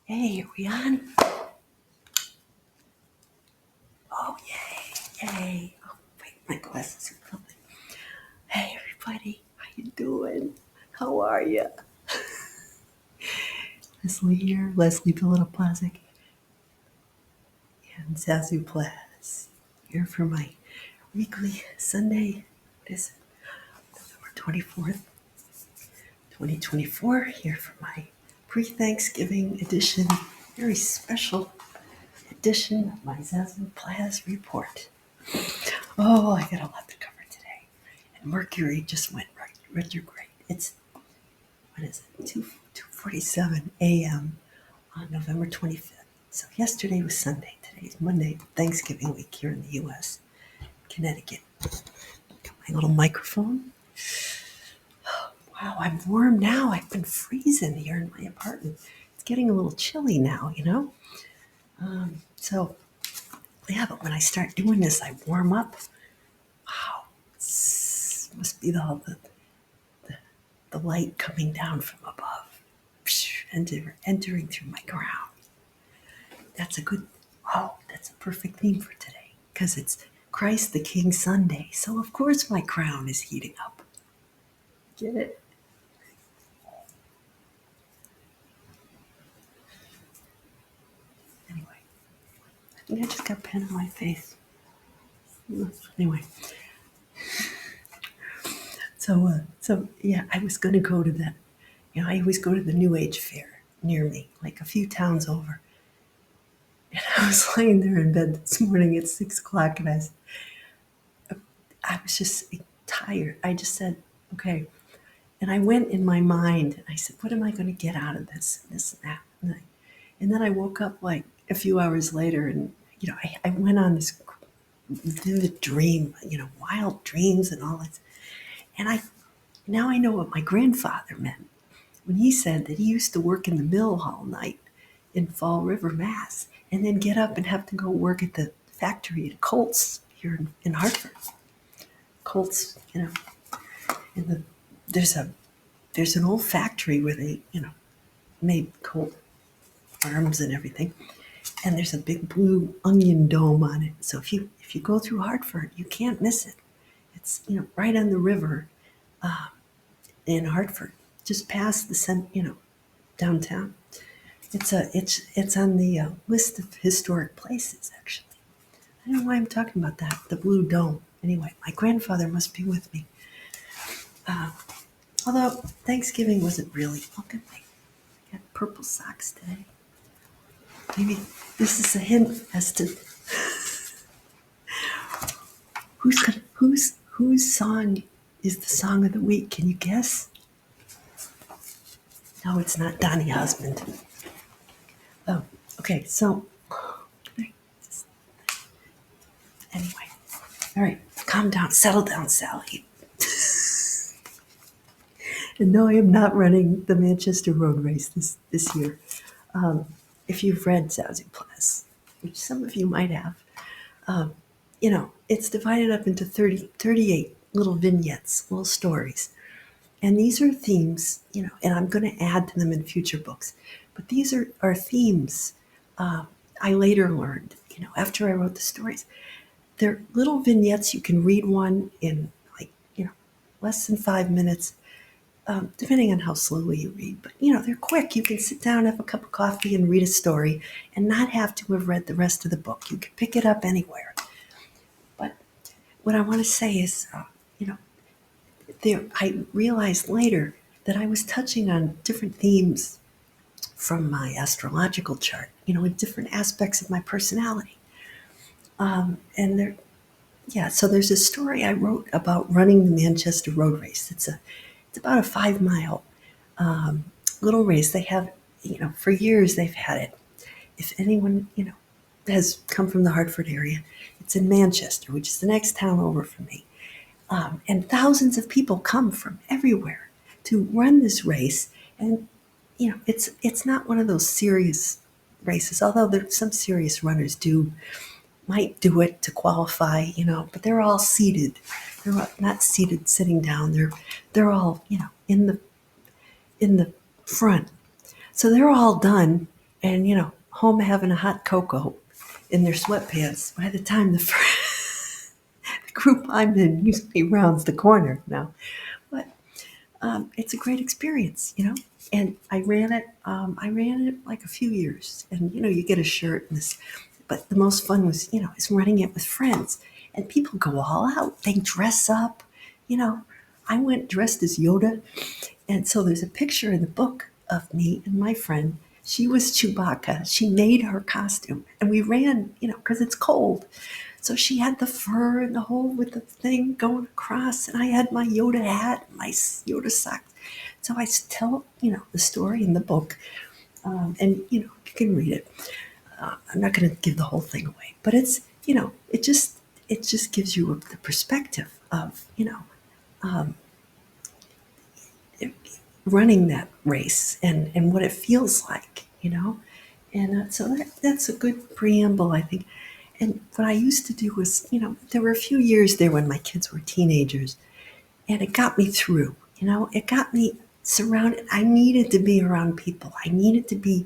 Hey, are we on? Oh, yay, yay. Oh, wait, my glasses are filthy. Hey, everybody, how you doing? How are you? Leslie here, Leslie the Little Plazic, and Zazoo Plazz. Here for my weekly Sunday, what is it, November 24th, 2024. Here for my pre-Thanksgiving edition, very special edition of my Zazoo Plazz report. Oh, I got a lot to cover today. And Mercury just went retrograde. It's, what is it, 2:47 a.m. on November 25th. So yesterday was Sunday. Today's Monday, Thanksgiving week here in the U.S., Connecticut. Got my little microphone. Wow, I'm warm now. I've been freezing here in my apartment. It's getting a little chilly now, you know? So, yeah, but when I start doing this, I warm up. Wow, must be the light coming down from above, entering through my crown. That's that's a perfect theme for today, because it's Christ the King Sunday. So of course my crown is heating up. Get it? Anyway, I think I just got pen on my face. Anyway, so yeah, I was going to go to that. You know, I always go to the New Age fair near me, like a few towns over. And I was laying there in bed this morning at 6 o'clock, and I was just tired. I just said, okay. And I went in my mind, and I said, what am I going to get out of this, this and that? And then I woke up like a few hours later, and, you know, I went on this vivid dream, you know, wild dreams and all that. And now I know what my grandfather meant when he said that he used to work in the mill all night in Fall River, Mass, and then get up and have to go work at the factory at Colts here in Hartford. Colts, you know, there's an old factory where they, you know, made Colt arms and everything, and there's a big blue onion dome on it. So if you go through Hartford, you can't miss it. It's, you know, right on the river in Hartford, just past downtown. It's on the list of historic places, actually. I don't know why I'm talking about that. The blue dome. Anyway, my grandfather must be with me. Although Thanksgiving wasn't really. Look at me. I got purple socks today. Maybe this is a hint as to whose song is the song of the week. Can you guess? No, it's not Donny Osmond. Oh, okay. So anyway, all right. Calm down. Settle down, Sally. And no, I am not running the Manchester Road Race this year. If you've read Zazoo Plazz, which some of you might have, you know, it's divided up into 38 little vignettes, little stories. And these are themes, you know, and I'm going to add to them in future books. But these are themes I later learned, you know, after I wrote the stories. They're little vignettes. You can read one in, like, you know, less than 5 minutes, depending on how slowly you read. But, you know, they're quick. You can sit down, have a cup of coffee, and read a story and not have to have read the rest of the book. You can pick it up anywhere. But what I want to say is, you know, I realized later that I was touching on different themes from my astrological chart, you know, in different aspects of my personality. And yeah, so there's a story I wrote about running the Manchester Road Race. It's about a 5 mile little race. They have, you know, for years they've had it. If anyone, you know, has come from the Hartford area, it's in Manchester, which is the next town over from me. And thousands of people come from everywhere to run this race. And, you know, it's not one of those serious races, although some serious runners might do it to qualify, you know, but they're all seated. They're not seated sitting down. They're all, you know, in the front. So they're all done, and home having a hot cocoa in their sweatpants by the time the group I'm in usually rounds the corner now. But it's a great experience. And I ran it. I ran it like a few years, and you get a shirt and this. But the most fun was, is running it with friends, and people go all out. They dress up. You know, I went dressed as Yoda, and so there's a picture in the book of me and my friend. She was Chewbacca. She made her costume, and we ran. Because it's cold. So she had the fur and the whole with the thing going across, and I had my Yoda hat, my Yoda socks. So I tell, the story in the book, and you can read it. I'm not going to give the whole thing away, but it's, it just gives you the perspective of, running that race and what it feels like. And so that's a good preamble, I think. And what I used to do was, there were a few years there when my kids were teenagers, and it got me through. It got me surrounded. I needed to be around people. I needed to be,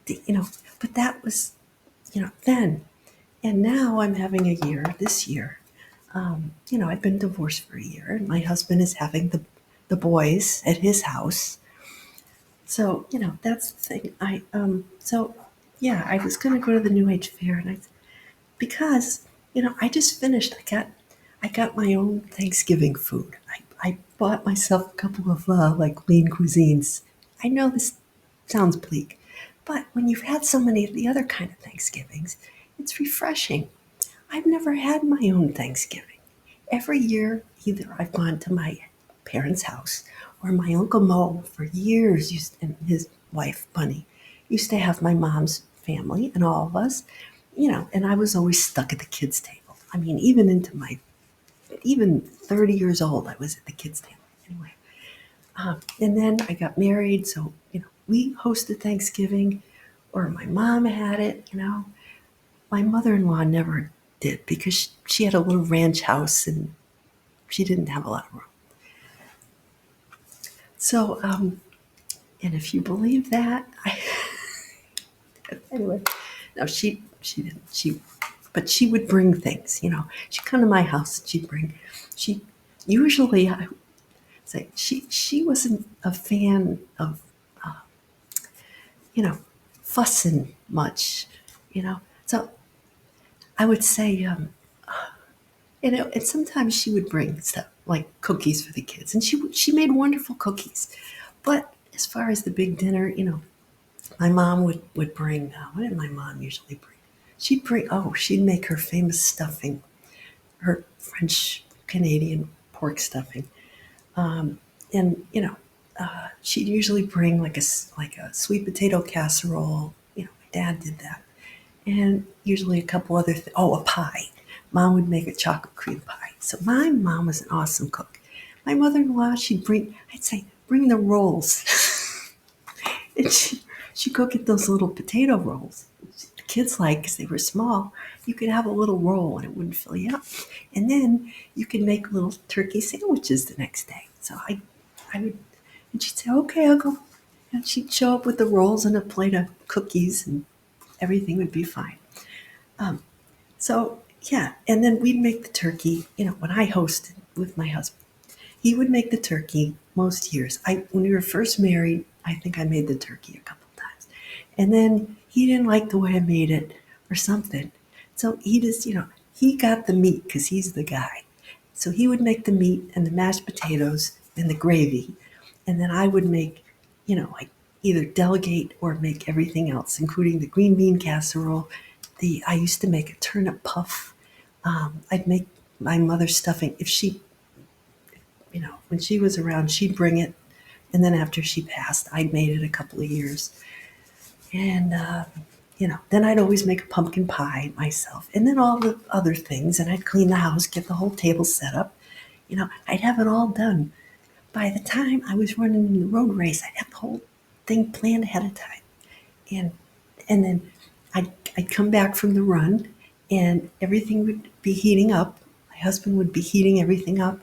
you know, but that was, then. And now I'm having a year this year. I've been divorced for a year, and my husband is having the boys at his house. So, that's the thing. So yeah, I was going to go to the New Age fair, and because I just finished. I got my own Thanksgiving food. I bought myself a couple of like lean cuisines. I know this sounds bleak, but when you've had so many of the other kind of Thanksgivings, it's refreshing. I've never had my own Thanksgiving. Every year, either I've gone to my parents' house or my Uncle Mo for years, and his wife, Bunny, used to have my mom's family and all of us, and I was always stuck at the kids' table. I mean, even 30 years old, I was at the kids' table. Anyway, and then I got married, so, we hosted Thanksgiving, or my mom had it. My mother-in-law never did because she had a little ranch house and she didn't have a lot of room. So, and if you believe that, anyway, no, she didn't. But she would bring things. She'd come to my house and she usually I would say she wasn't a fan of you know fussing much. So I would say and sometimes she would bring stuff like cookies for the kids, and she made wonderful cookies. But as far as the big dinner, my mom would bring, what did my mom usually bring? She'd make her famous stuffing, her French Canadian pork stuffing. And, she'd usually bring like a sweet potato casserole. My dad did that. And usually a couple other things. Oh, a pie. Mom would make a chocolate cream pie. So my mom was an awesome cook. My mother-in-law, I'd say, bring the rolls. And she could get those little potato rolls. The kids like, because they were small, you could have a little roll and it wouldn't fill you up. And then you could make little turkey sandwiches the next day. So I would, and she'd say, okay, I'll go. And she'd show up with the rolls and a plate of cookies, and everything would be fine. So yeah, and then we'd make the turkey. When I hosted with my husband, he would make the turkey most years. When we were first married, I think I made the turkey a couple times. And then he didn't like the way I made it or something. So he just, he got the meat because he's the guy. So he would make the meat and the mashed potatoes and the gravy. And then I would make, like either delegate or make everything else, including the green bean casserole. I used to make a turnip puff. I'd make my mother's stuffing. If she, when she was around, she'd bring it. And then after she passed, I made it a couple of years. And, then I'd always make a pumpkin pie myself. And then all the other things. And I'd clean the house, get the whole table set up. I'd have it all done. By the time I was running the road race, I'd have the whole thing planned ahead of time. And then I'd come back from the run, and everything would be heating up. My husband would be heating everything up.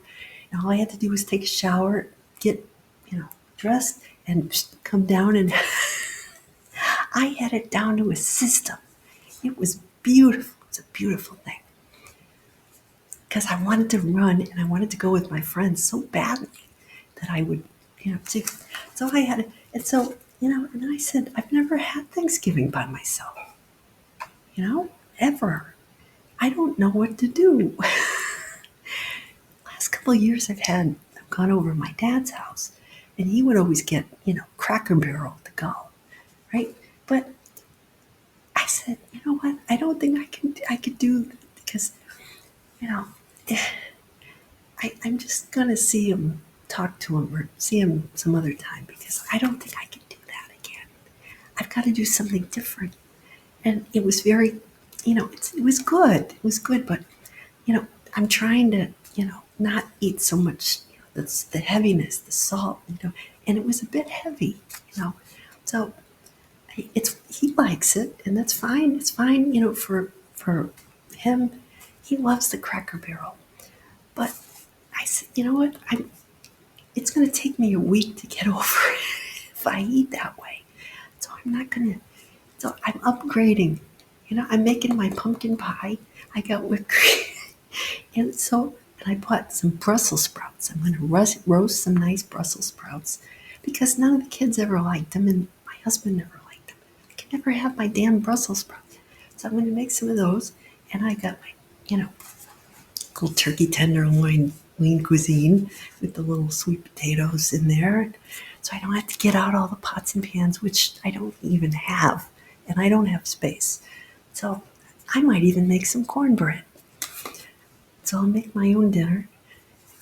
And all I had to do was take a shower, get, dressed, and come down. And I had it down to a system. It was beautiful. It's a beautiful thing. Because I wanted to run and I wanted to go with my friends so badly that I would, do. So I had, and so, and I said, I've never had Thanksgiving by myself, ever. I don't know what to do. Last couple of years I've gone over to my dad's house and he would always get, Cracker Barrel to go, right? But I said, you know what? I don't think I could do because, you know, I'm just gonna see him, talk to him, or see him some other time because I don't think I can do that again. I've got to do something different. And it was very, it was good. It was good, but I'm trying to, not eat so much. That's the heaviness, the salt, and it was a bit heavy, So he likes it, and that's fine. It's fine, for him. He loves the Cracker Barrel, but I said, you know what? It's going to take me a week to get over it if I eat that way. So I'm not going to. So I'm upgrading. I'm making my pumpkin pie. I got whipped cream. And I bought some Brussels sprouts. I'm going to roast some nice Brussels sprouts because none of the kids ever liked them, and my husband never liked them. I can never have my damn Brussels sprouts. So I'm going to make some of those. And I got my, little turkey tenderloin lean cuisine with the little sweet potatoes in there. So I don't have to get out all the pots and pans, which I don't even have. And I don't have space. So I might even make some cornbread. So I'll make my own dinner.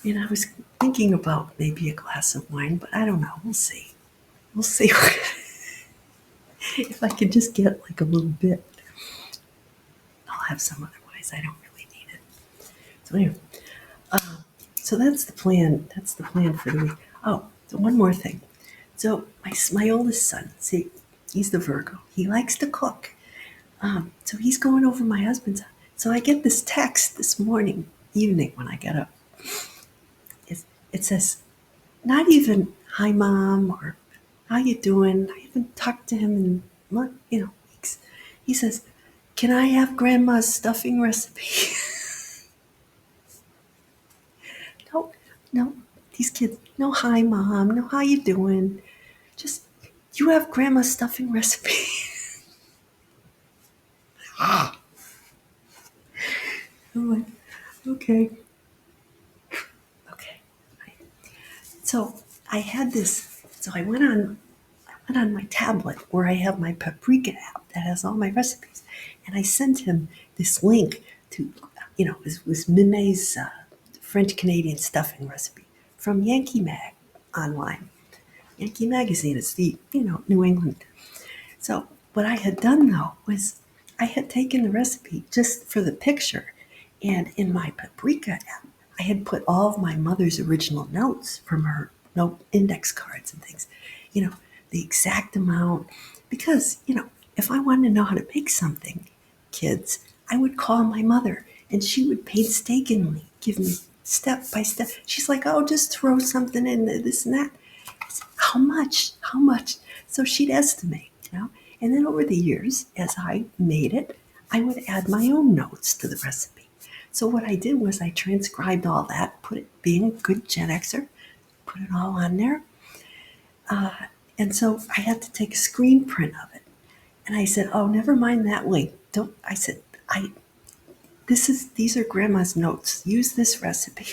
And I was thinking about maybe a glass of wine, but I don't know. We'll see. We'll see if I can just get like a little bit. I'll have some otherwise. I don't really need it. So anyway, so that's the plan. That's the plan for the week. Oh, so one more thing. So my oldest son, see, he's the Virgo. He likes to cook. So he's going over my husband's house. So I get this text this evening when I get up. It says, not even hi mom or how you doing. I haven't talked to him in weeks. He says, can I have grandma's stuffing recipe? No, no, these kids, no hi mom, no how you doing. Just, you have grandma's stuffing recipe. I'm like, okay. Okay. So I had this, so I went on my tablet where I have my paprika app that has all my recipes. And I sent him this link to, it was Mime's French Canadian stuffing recipe from Yankee Mag online. Yankee Magazine is the, New England. So what I had done though was I had taken the recipe just for the picture, and in my paprika app, I had put all of my mother's original notes from her note index cards and things, you know, the exact amount. Because, if I wanted to know how to make something, kids, I would call my mother and she would painstakingly give me step by step. She's like, oh, just throw something in this and that. I said, how much? How much? So she'd estimate, And then over the years, as I made it, I would add my own notes to the recipe. So what I did was I transcribed all that, put it, being a good Gen Xer, put it all on there. And so I had to take a screen print of it. And I said, oh, never mind that link. Don't, I said, these are grandma's notes. Use this recipe.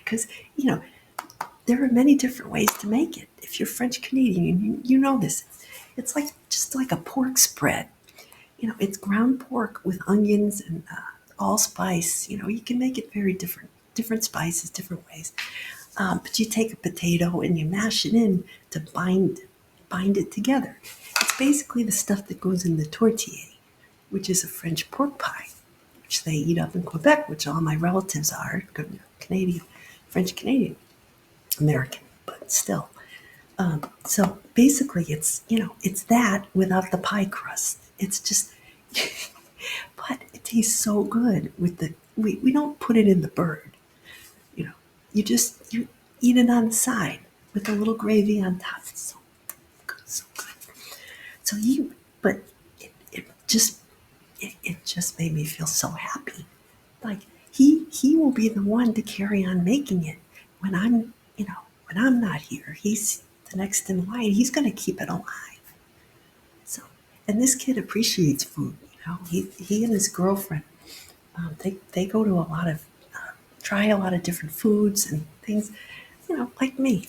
Because, there are many different ways to make it. If you're French Canadian, you know this. It's like just like a pork spread. It's ground pork with onions and allspice. You can make it very different spices, different ways. But you take a potato and you mash it in to bind it together. It's basically the stuff that goes in the tortilla, which is a French pork pie, which they eat up in Quebec, which all my relatives are Canadian, French Canadian, American, but still. So basically, it's that without the pie crust. It's just, but it tastes so good with we don't put it in the bird. You eat it on the side with a little gravy on top. It's so good, so good. So but it just made me feel so happy. Like he will be the one to carry on making it when when I'm not here. He's the next in line. He's going to keep it alive. So, and this kid appreciates food. He and his girlfriend, they go to a lot of try a lot of different foods and things. Like me,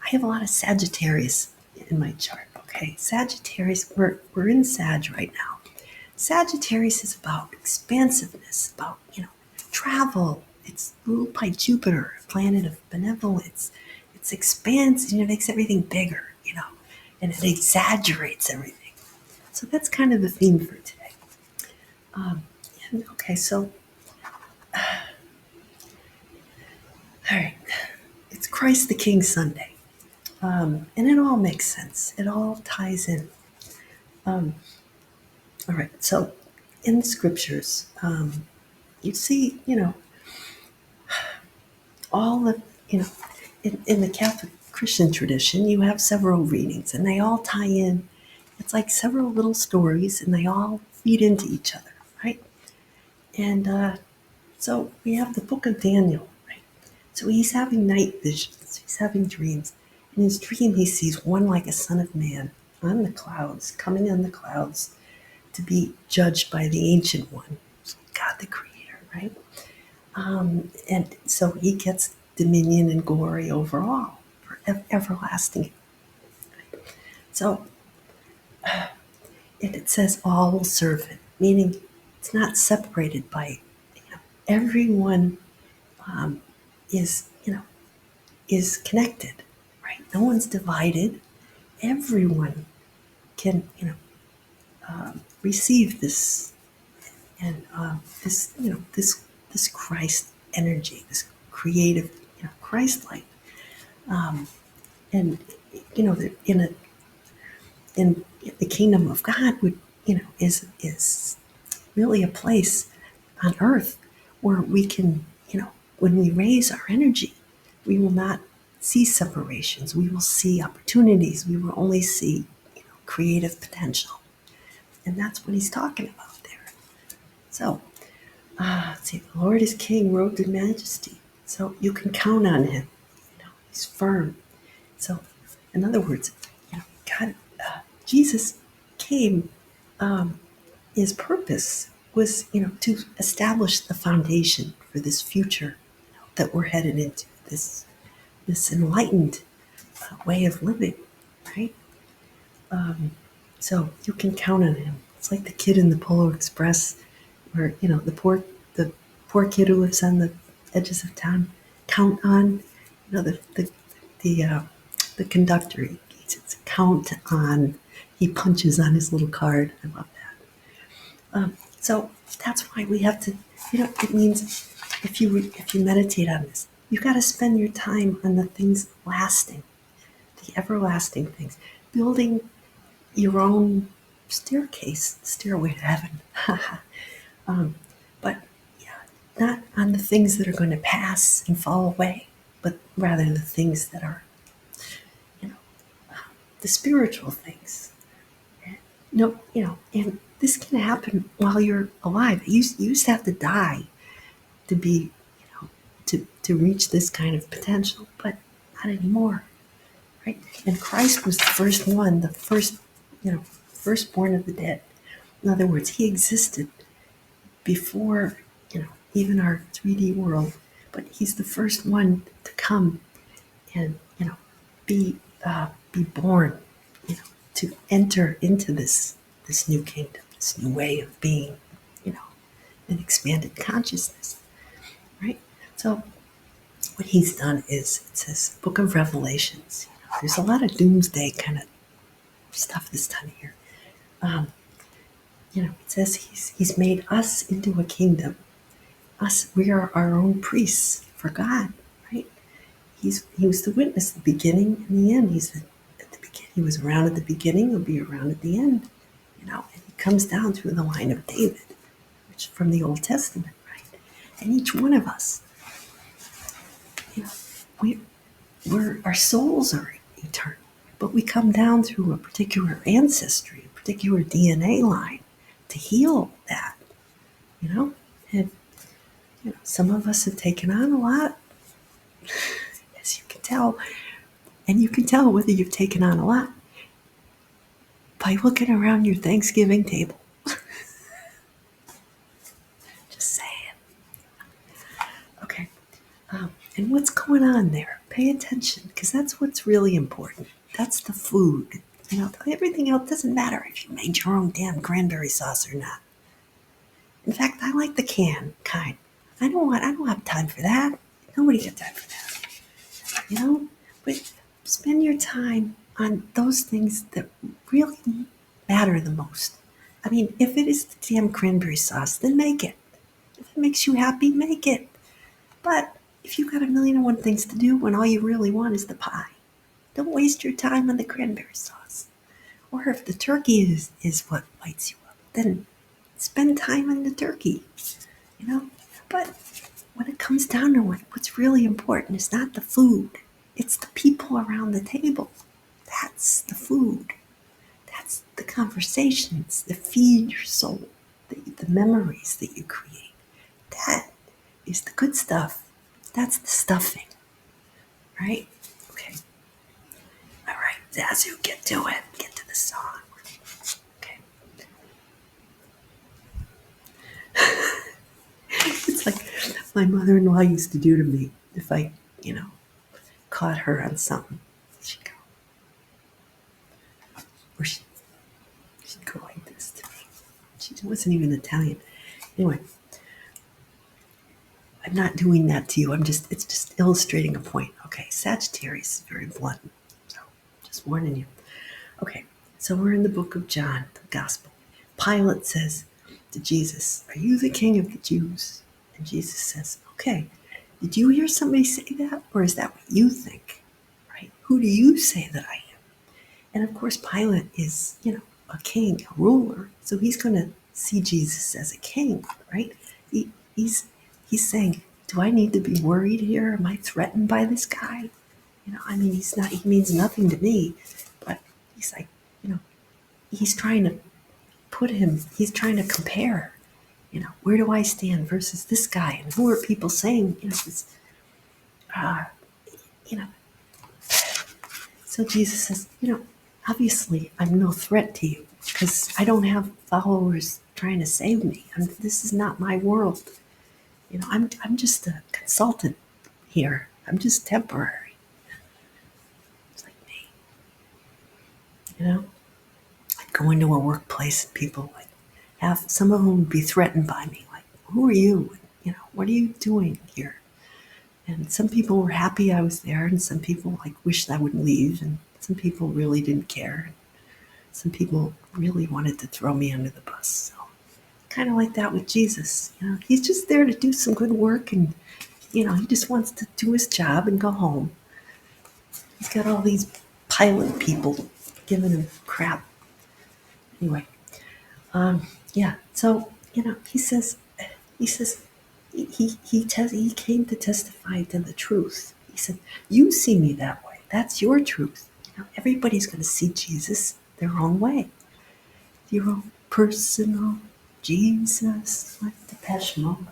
I have a lot of Sagittarius in my chart. Okay, Sagittarius, we're in Sag right now. Sagittarius is about expansiveness, about travel. It's ruled by Jupiter, a planet of benevolence. It's expansive, it makes everything bigger, and it exaggerates everything. So that's kind of the theme for today. Um, and okay, so all right, it's Christ the King Sunday, and it all makes sense. It all ties in. Um, all right, so in the scriptures, you see, all the, in the Catholic Christian tradition, you have several readings and they all tie in. It's like several little stories and they all feed into each other, right? And so we have the book of Daniel, right? So he's having night visions, he's having dreams. In his dream, he sees one like a son of man on the clouds, coming on the clouds to be judged by the Ancient One, God the Creator, right? And so he gets dominion and glory over all for everlasting. So it says all will serve him, meaning it's not separated by, everyone is, is connected, right? No one's divided. Everyone can, receive this and this Christ energy, this creative, Christ light. And in the kingdom of God would is really a place on earth where we can, when we raise our energy, we will not see separations. We will see opportunities. We will only see, creative potential. And that's what he's talking about there. So, let's see, the Lord is King, robed in majesty. So you can count on him. He's firm. So, in other words, God, Jesus came. His purpose was, to establish the foundation for this future, that we're headed into. This enlightened way of living, right? So you can count on him. It's like the kid in the Polar Express, where the poor kid who lives on the edges of town. Count on, the the conductor. He says, "Count on." He punches on his little card. I love that. So that's why we have to. It means if you meditate on this, you got to spend your time on the things lasting, the everlasting things, building your own stairway to heaven. But yeah, not on the things that are going to pass and fall away, but rather the things that are, you know, the spiritual things. No, and this can happen while you're alive. You used to have to die to be, to reach this kind of potential, but not anymore, right? And Christ was the first one, the first, firstborn of the dead. In other words, he existed before, even our 3D world, but he's the first one to come and, be born, to enter into this new kingdom, this new way of being, you know, an expanded consciousness, right? So what he's done is, it says, Book of Revelations. There's a lot of doomsday kind of stuff this time of year. It says he's made us into a kingdom. We are our own priests for God, right? He was the witness, the beginning and the end. At the beginning. He was around at the beginning. He'll be around at the end. And he comes down through the line of David, which from the Old Testament, right? And each one of us, our souls are eternal, but we come down through a particular ancestry, a particular DNA line to heal that, you know? And some of us have taken on a lot, as you can tell, and you can tell whether you've taken on a lot by looking around your Thanksgiving table. Just saying. Okay. And what's going on there? Pay attention, because that's what's really important. That's the food. Everything else doesn't matter if you made your own damn cranberry sauce or not. In fact, I like the canned kind. I don't have time for that. Nobody got time for that. But spend your time on those things that really matter the most. I mean, if it is the damn cranberry sauce, then make it. If it makes you happy, make it. But if you've got a million and one things to do when all you really want is the pie, don't waste your time on the cranberry sauce. Or if the turkey is what lights you up, then spend time on the turkey, you know? But when it comes down to it, what's really important is not the food. It's the people around the table. That's the food. That's the conversations that feed your soul, the memories that you create. That is the good stuff. That's the stuffing, right? Okay. All right, Zazoo, get to it. Get to the song. Okay. It's like my mother-in-law used to do to me if I, caught her on something. She'd go, or she'd go like this to me. She wasn't even Italian. Anyway, I'm not doing that to you. It's just illustrating a point. Okay, Sagittarius is very blunt. So, just warning you. Okay, so we're in the book of John, the gospel. Pilate says to Jesus, "Are you the king of the Jews?" And Jesus says, "Okay, did you hear somebody say that? Or is that what you think? Right? Who do you say that I am?" And of course, Pilate is, a king, a ruler. So he's going to see Jesus as a king, right? He's saying, do I need to be worried here? Am I threatened by this guy? He means nothing to me. But he's like, he's trying to he's trying to compare, where do I stand versus this guy? And who are people saying, uh, you know. So Jesus says, obviously I'm no threat to you because I don't have followers trying to save me. This is not my world. I'm just a consultant here. I'm just temporary. It's like me. I'd go into a workplace and people would have, some of them would be threatened by me. Like, who are you? What are you doing here? And some people were happy I was there, and some people wished I would leave, and some people really didn't care. Some people really wanted to throw me under the bus. So kind of like that with Jesus. He's just there to do some good work, and he just wants to do his job and go home. He's got all these pilot people giving him crap. Anyway, yeah. So he says he came to testify to the truth. He said, "You see me that way. That's your truth. Everybody's going to see Jesus their own way. Your own personal Jesus, like Depeche Mode."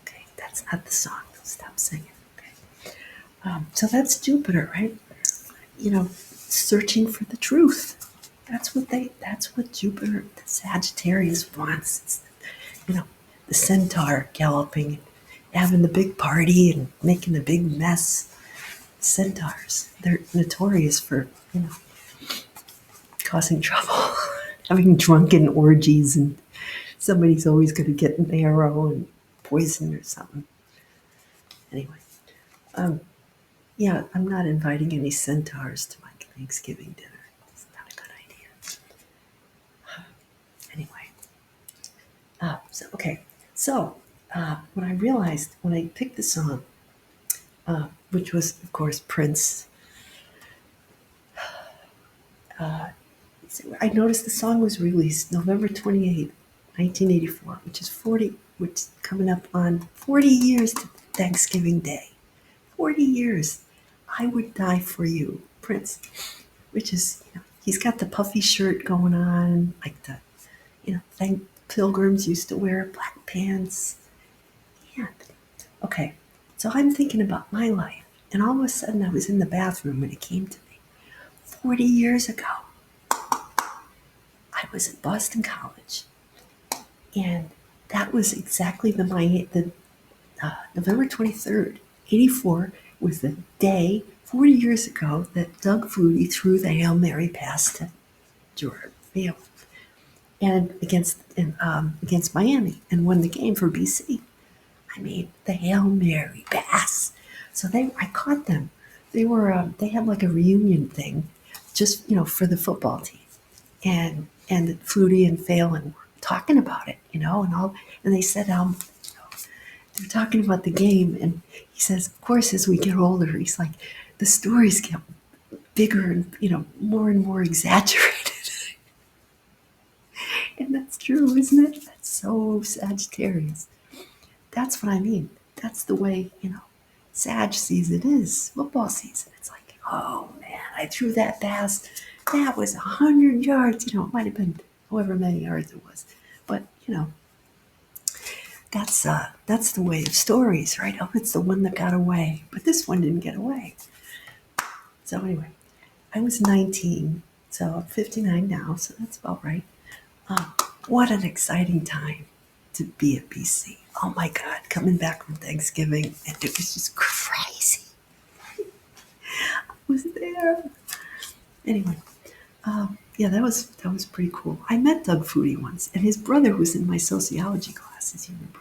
Okay, that's not the song. Stop singing. Okay. So that's Jupiter, right? Searching for the truth. That's what Jupiter, the Sagittarius wants. It's, the centaur galloping, having the big party and making a big mess. Centaurs, they're notorious for, causing trouble, having drunken orgies, and somebody's always going to get an arrow and poison or something. Anyway, yeah, I'm not inviting any centaurs to my Thanksgiving dinner. It's not a good idea. Anyway, so what I realized when I picked the song, which was of course Prince, I noticed the song was released November 28th, 1984, which is coming up on 40 years to Thanksgiving Day. 40 years. I would die for you, Prince, which is He's got the puffy shirt going on, like the, thing pilgrims used to wear, black pants. Yeah. Okay. So I'm thinking about my life, and all of a sudden I was in the bathroom and it came to me. 40 years ago, I was at Boston College, and that was exactly the November 23rd, 84 was the day 40 years ago that Doug Flutie threw the Hail Mary pass to Jordan Field and against Miami and won the game for BC. I mean, the Hail Mary pass. So I caught them. They had like a reunion thing, just for the football team, and Flutie and Phelan were talking about it, and they said they're talking about the game, and he says, of course, as we get older, he's like, the stories get bigger and more and more exaggerated. And that's true, isn't it? That's so Sagittarius. That's what I mean. That's the way, Sag sees it is football season. It's like, oh man, I threw that pass. That was 100 yards. It might have been however many yards it was. But, that's the way of stories, right? Oh, it's the one that got away. But this one didn't get away. So anyway, I was 19, so I'm 59 now, so that's about right. What an exciting time to be at BC. Oh my God, coming back from Thanksgiving, and it was just crazy. I was there. Anyway, yeah, that was pretty cool. I met Doug Flutie once, and his brother was in my sociology classes, you remember?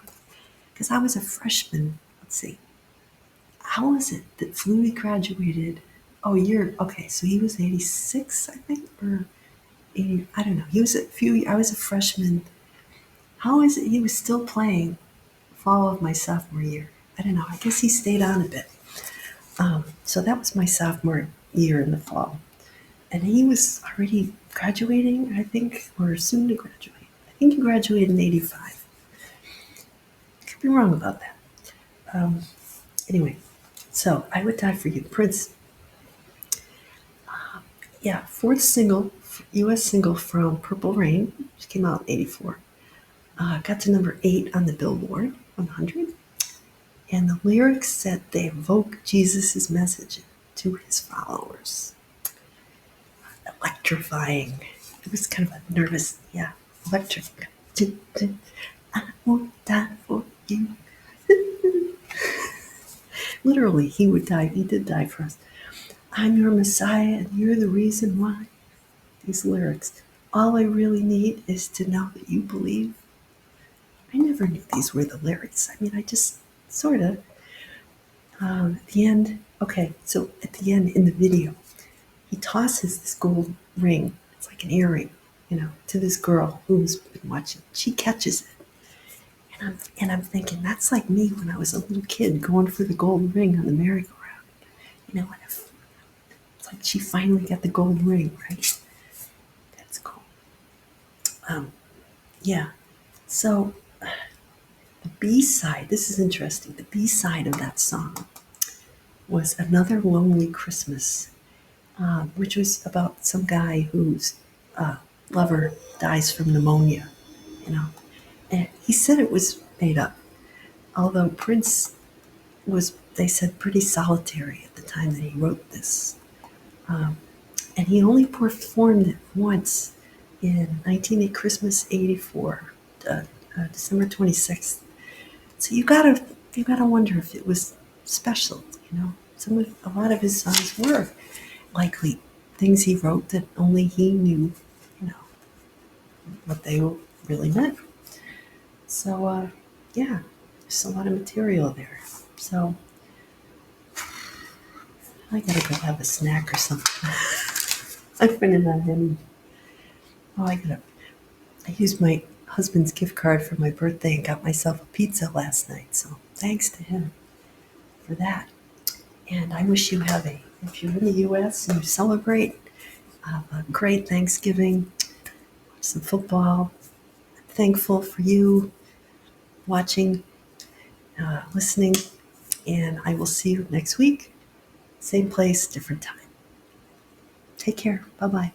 Because I was a freshman. Let's see. How was it that Flutie graduated? Oh, okay, so he was 86, I think, or 80, I don't know. I was a freshman. How is it he was still playing fall of my sophomore year? I don't know. I guess he stayed on a bit. So that was my sophomore year in the fall. And he was already graduating, I think, or soon to graduate. I think he graduated in 85. Could be wrong about that. Anyway, so I Would Die for You, Prince. Yeah, fourth single, U.S. single from Purple Rain, which came out in 84. Got to number 8 on the Billboard 100. And the lyrics said they evoke Jesus' message to his followers. Electrifying. It was kind of a nervous, electric. I won't die for you. Literally, he would die. He did die for us. I'm your Messiah, and you're the reason why. These lyrics. All I really need is to know that you believe. I never knew these were the lyrics. I mean, I just sort of. At the end, okay, so at the end in the video, he tosses this gold ring. It's like an earring, to this girl who's been watching. She catches it. And I'm thinking, that's like me when I was a little kid going for the gold ring on the merry-go-round. It's like she finally got the gold ring, right? That's cool. Yeah. So the B-side, this is interesting. The B-side of that song was Another Lonely Christmas, which was about some guy whose lover dies from pneumonia, And he said it was made up, although Prince was, they said, pretty solitary at the time that he wrote this. And he only performed it once in Christmas 84, December 26th. So you gotta wonder if it was special, a lot of his songs were likely things he wrote that only he knew, what they really meant. So, yeah, there's a lot of material there. So I gotta go have a snack or something. I'm running on energy. Oh, I used my husband's gift card for my birthday and got myself a pizza last night. So thanks to him for that. And I wish you if you're in the U.S. and you celebrate, a great Thanksgiving, some football. I'm thankful for you watching, listening, and I will see you next week. Same place, different time. Take care. Bye-bye.